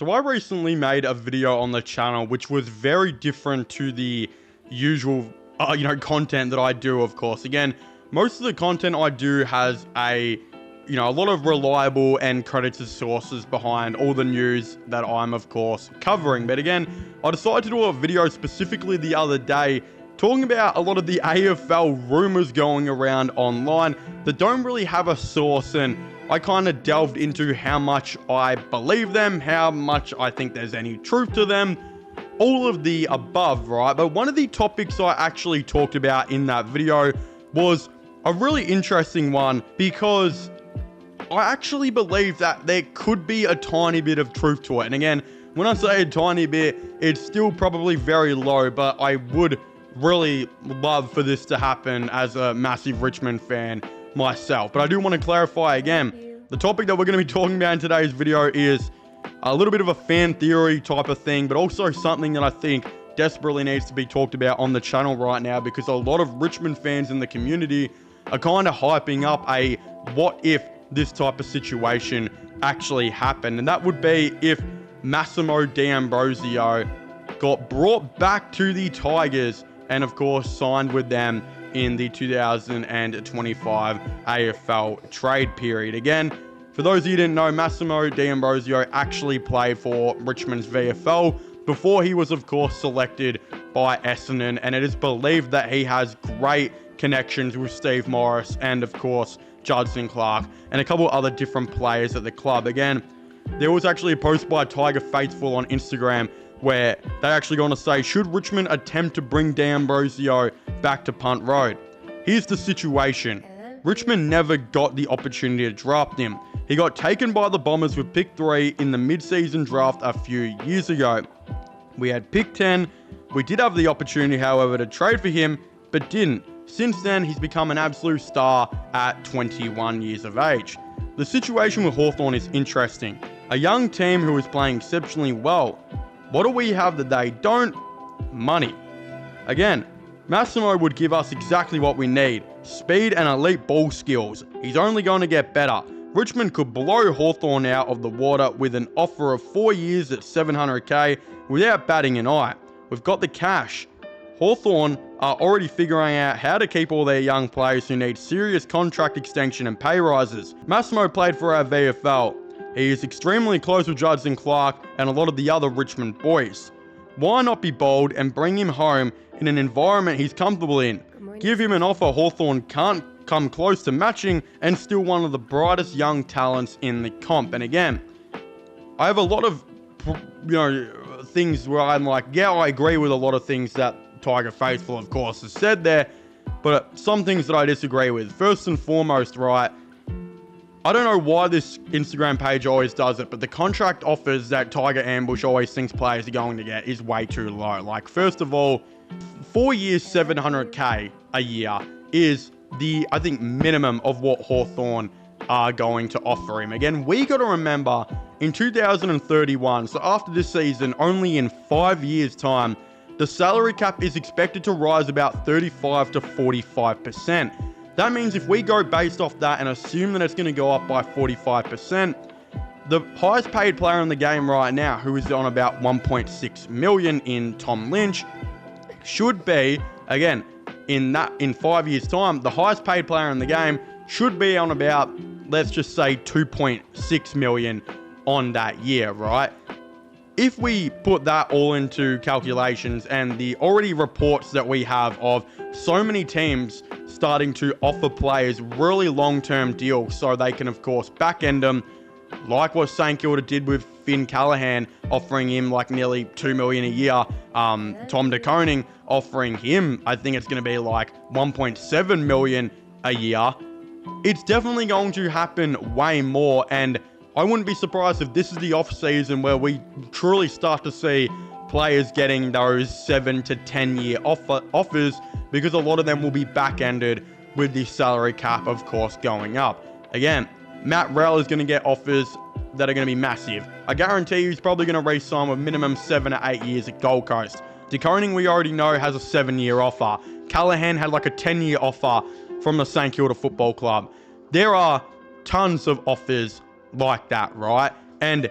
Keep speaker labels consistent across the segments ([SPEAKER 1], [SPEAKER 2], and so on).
[SPEAKER 1] So I recently made a video on the channel which was very different to the usual, content that I do, of course. Again, most of the content I do has a lot of reliable and credited sources behind all the news that I'm, of course, covering. But again, I decided to do a video specifically the other day talking about a lot of the AFL rumors going around online that don't really have a source, and I kind of delved into how much I believe them, how much I think there's any truth to them, all of the above, right? But one of the topics I actually talked about in that video was a really interesting one, because I actually believe that there could be a tiny bit of truth to it. And again, when I say a tiny bit, it's still probably very low, but I would really love for this to happen as a massive Richmond fan myself. But I do want to clarify again, the topic that we're going to be talking about in today's video is a little bit of a fan theory type of thing, but also something that I think desperately needs to be talked about on the channel right now, because a lot of Richmond fans in the community are kind of hyping up a what if this type of situation actually happened. And that would be if Massimo D'Ambrosio got brought back to the Tigers and of course signed with them in the 2025 AFL trade period. Again, for those of you who didn't know, Massimo D'Ambrosio actually played for Richmond's VFL before he was of course selected by Essendon, and it is believed that he has great connections with Steve Morris and of course Judson Clark and a couple other different players at the club. Again, there was actually a post by Tiger Faithful on Instagram where they actually going to say, should Richmond attempt to bring D'Ambrosio back to Punt Road? Here's the situation. Richmond never got the opportunity to draft him. He got taken by the Bombers with pick 3 in the mid-season draft a few years ago. We had pick 10. We did have the opportunity, however, to trade for him, but didn't. Since then, he's become an absolute star at 21 years of age. The situation with Hawthorn is interesting. A young team who is playing exceptionally well. What do we have that they don't? Money. Again, Massimo would give us exactly what we need. Speed and elite ball skills. He's only going to get better. Richmond could blow Hawthorn out of the water with an offer of 4 years at $700k without batting an eye. We've got the cash. Hawthorn are already figuring out how to keep all their young players who need serious contract extension and pay rises. Massimo played for our VFL. He is extremely close with Judson Clark and a lot of the other Richmond boys. Why not be bold and bring him home in an environment he's comfortable in? Give him an offer Hawthorn can't come close to matching, and still one of the brightest young talents in the comp. And again, I have a lot of things where I'm like, yeah, I agree with a lot of things that Tiger Faithful, of course, has said there, but some things that I disagree with. First and foremost, right, I don't know why this Instagram page always does it, but the contract offers that Tiger Ambush always thinks players are going to get is way too low. Like, first of all, 4 years, $700k a year is the, I think, minimum of what Hawthorn are going to offer him. Again, we got to remember, in 2031, so after this season, only in 5 years' time, the salary cap is expected to rise about 35 to 45%. That means if we go based off that and assume that it's going to go up by 45%, the highest paid player in the game right now, who is on about 1.6 million in Tom Lynch, should be, again, in 5 years' time, the highest paid player in the game should be on about, let's just say, 2.6 million on that year, right? If we put that all into calculations and the already reports that we have of so many teams starting to offer players really long-term deals so they can, of course, back-end them, like what St Kilda did with Finn Callaghan, offering him like nearly $2 million a year. Tom De Koning offering him, I think it's going to be like 1.7 million a year. It's definitely going to happen way more, and I wouldn't be surprised if this is the off season where we truly start to see players getting those 7 to 10 year offers, because a lot of them will be back-ended with the salary cap, of course, going up. Again, Matt Rell is going to get offers that are going to be massive. I guarantee he's probably going to re-sign with minimum 7 to 8 years at Gold Coast. De Koning, we already know, has a 7-year offer. Callaghan had like a 10-year offer from the St Kilda Football Club. There are tons of offers like that, right? And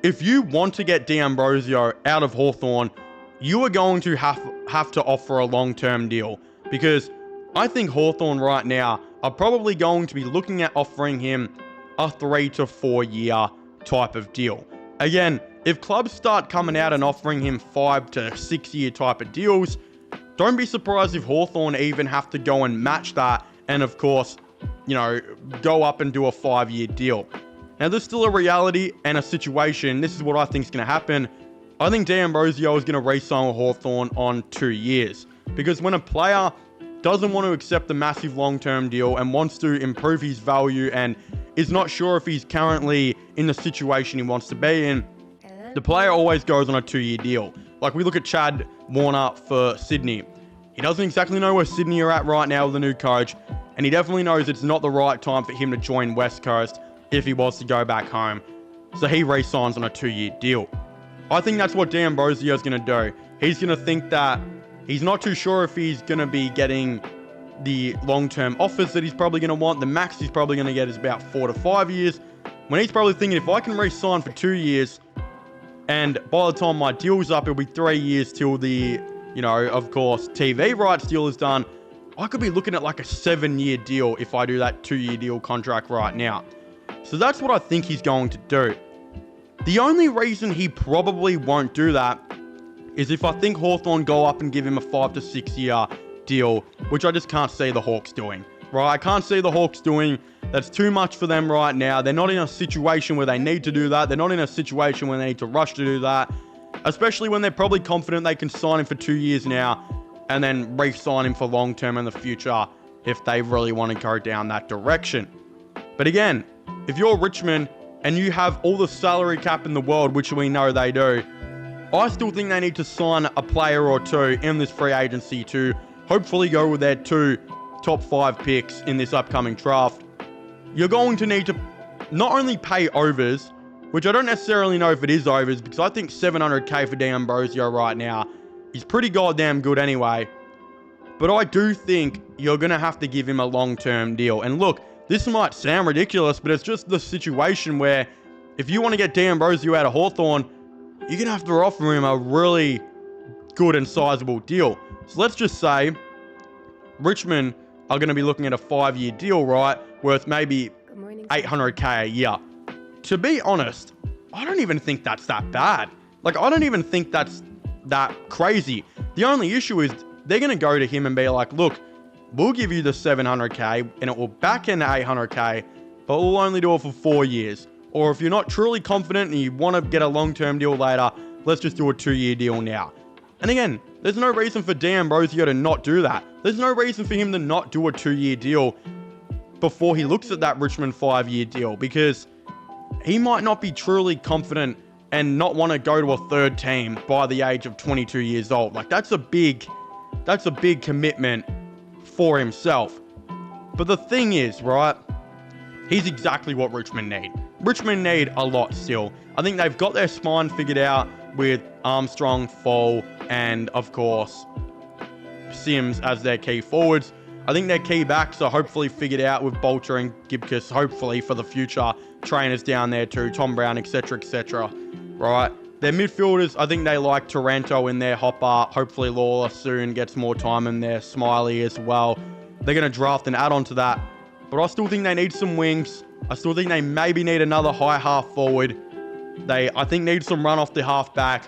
[SPEAKER 1] if you want to get D'Ambrosio out of Hawthorn, you are going to have to offer a long-term deal, because I think Hawthorn right now are probably going to be looking at offering him a 3 to 4 year type of deal. Again, if clubs start coming out and offering him 5 to 6 year type of deals, don't be surprised if Hawthorn even have to go and match that and, of course, go up and do a 5-year deal. Now, there's still a reality and a situation. This is what I think is going to happen. I think D'Ambrosio is going to re-sign with Hawthorn on 2 years. Because when a player doesn't want to accept a massive long-term deal and wants to improve his value and is not sure if he's currently in the situation he wants to be in, the player always goes on a 2-year deal. Like we look at Chad Warner for Sydney. He doesn't exactly know where Sydney are at right now with the new coach, and he definitely knows it's not the right time for him to join West Coast if he was to go back home. So he re-signs on a 2-year deal. I think that's what D'Ambrosio is going to do. He's going to think that he's not too sure if he's going to be getting the long-term offers that he's probably going to want. The max he's probably going to get is about 4 to 5 years. When he's probably thinking, if I can re-sign for 2 years, and by the time my deal's up, it'll be 3 years till the, of course, TV rights deal is done. I could be looking at like a 7-year deal if I do that 2-year deal contract right now. So that's what I think he's going to do. The only reason he probably won't do that is if I think Hawthorn go up and give him a 5 to 6 year deal, which I just can't see the Hawks doing, right? I can't see the Hawks doing. That's too much for them right now. They're not in a situation where they need to do that. They're not in a situation where they need to rush to do that, especially when they're probably confident they can sign him for 2 years now and then re-sign him for long term in the future if they really want to go down that direction. But again, if you're Richmond and you have all the salary cap in the world, which we know they do, I still think they need to sign a player or two in this free agency to hopefully go with their 2 top 5 picks in this upcoming draft. You're going to need to not only pay overs, which I don't necessarily know if it is overs, because I think $700K for D'Ambrosio right now is pretty goddamn good anyway. But I do think you're going to have to give him a long-term deal. And look, this might sound ridiculous, but it's just the situation where if you want to get D'Ambrosio out of Hawthorn, you're going to have to offer him a really good and sizable deal. So let's just say Richmond are going to be looking at a 5-year deal, right? Worth maybe $800K a year. To be honest, I don't even think that's that bad. Like, I don't even think that's that crazy. The only issue is they're going to go to him and be like, look, we'll give you the $700K and it will back into $800K, but we'll only do it for 4 years. Or if you're not truly confident and you want to get a long-term deal later, let's just do a 2-year deal now. And again, there's no reason for D'Ambrosio to not do that. There's no reason for him to not do a 2-year deal before he looks at that Richmond 5-year deal, because he might not be truly confident and not want to go to a third team by the age of 22 years old. Like, that's a big commitment for himself. But the thing is, right, he's exactly what Richmond need. Richmond need a lot still. I think they've got their spine figured out with Armstrong, Fall, and of course Sims as their key forwards. I think their key backs are hopefully figured out with Bolter and Gibcus, hopefully for the future trainers down there too, Tom Brown, etc., right? Their midfielders, I think they like Taranto in there, Hopper, hopefully Lawler soon gets more time in there, Smiley as well. They're going to draft and add on to that. But I still think they need some wings. I still think they maybe need another high half forward. I think need some run off the half back.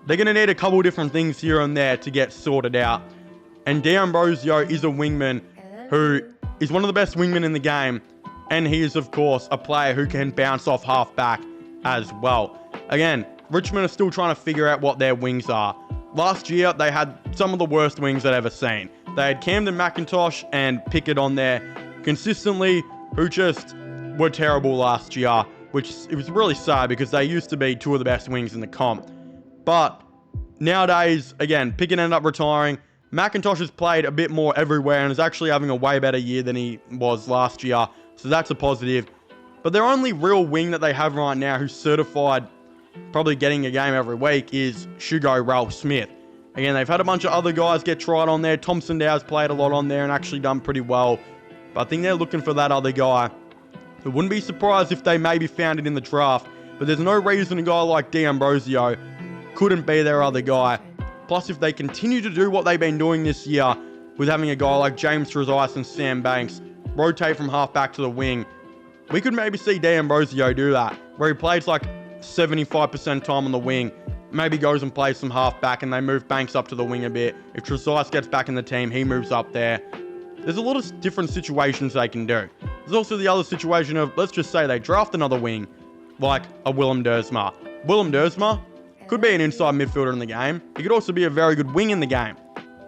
[SPEAKER 1] They're going to need a couple different things here and there to get sorted out. And D'Ambrosio is a wingman who is one of the best wingmen in the game. And he is, of course, a player who can bounce off half back as well. Again, Richmond are still trying to figure out what their wings are. Last year, they had some of the worst wings I've ever seen. They had Camden McIntosh and Pickett on there consistently, who just were terrible last year, which it was really sad because they used to be 2 of the best wings in the comp. But nowadays, again, Pickett ended up retiring. McIntosh has played a bit more everywhere and is actually having a way better year than he was last year, so that's a positive. But their only real wing that they have right now who's certified probably getting a game every week is Shugo Ralph Smith. Again, they've had a bunch of other guys get tried on there. Thompson Dow's played a lot on there and actually done pretty well. But I think they're looking for that other guy. I wouldn't be surprised if they maybe found it in the draft. but there's no reason a guy like D'Ambrosio couldn't be their other guy. Plus, if they continue to do what they've been doing this year with having a guy like James Trezise and Sam Banks rotate from half-back to the wing, we could maybe see D'Ambrosio do that, where he plays like 75% time on the wing, maybe goes and plays some half-back and they move Banks up to the wing a bit. If Trezise gets back in the team, he moves up there. There's a lot of different situations they can do. There's also the other situation of, let's just say they draft another wing, like a Willem Dersma. Willem Dersma could be an inside midfielder in the game. He could also be a very good wing in the game.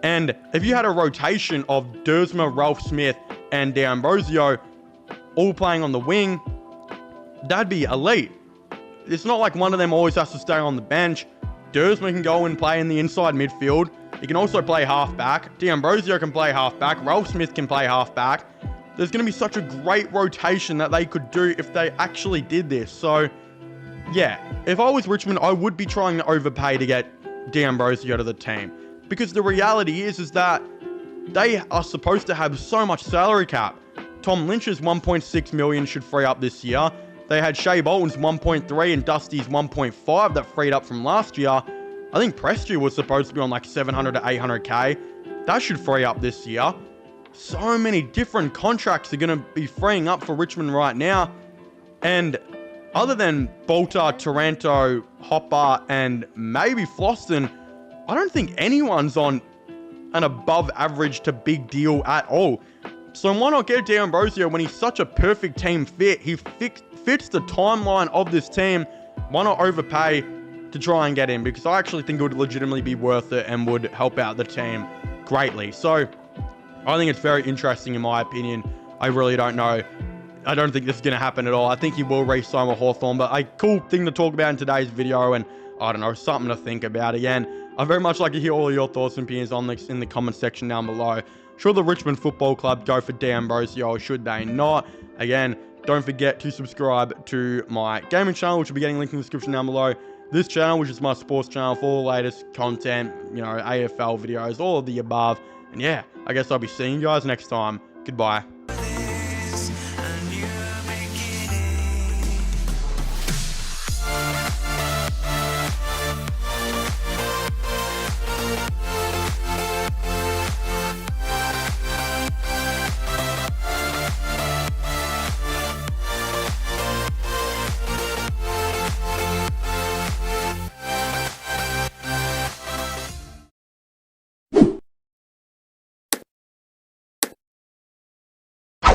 [SPEAKER 1] And if you had a rotation of Dersma, Ralph Smith, and D'Ambrosio all playing on the wing, that'd be elite. It's not like one of them always has to stay on the bench. Dersma can go and play in the inside midfield. He can also play half-back. D'Ambrosio can play half-back. Ralph Smith can play half-back. There's going to be such a great rotation that they could do if they actually did this. So, yeah, if I was Richmond, I would be trying to overpay to get D'Ambrosio to the team. Because the reality is that they are supposed to have so much salary cap. Tom Lynch's 1.6 million should free up this year. They had Shea Bolton's 1.3 and Dusty's 1.5 that freed up from last year. I think Prestia was supposed to be on like 700 to 800k. That should free up this year. So many different contracts are going to be freeing up for Richmond right now. And other than Bolter, Taranto, Hopper, and maybe Floston, I don't think anyone's on an above average to big deal at all. So why not get D'Ambrosio when he's such a perfect team fit? He fits the timeline of this team. Why not overpay to try and get him? Because I actually think it would legitimately be worth it and would help out the team greatly. So I think it's very interesting in my opinion. I really don't know. I don't think this is going to happen at all. I think he will re-sign with Hawthorn, but a cool thing to talk about in today's video, and I don't know, something to think about. Again, I'd very much like to hear all of your thoughts and opinions on this in the comment section down below. Should the Richmond Football Club go for D'Ambrosio or should they not? Again, don't forget to subscribe to my gaming channel, which will be getting linked in the description down below. This channel, which is my sports channel for all the latest content, you know, AFL videos, all of the above. And yeah, I guess I'll be seeing you guys next time. Goodbye.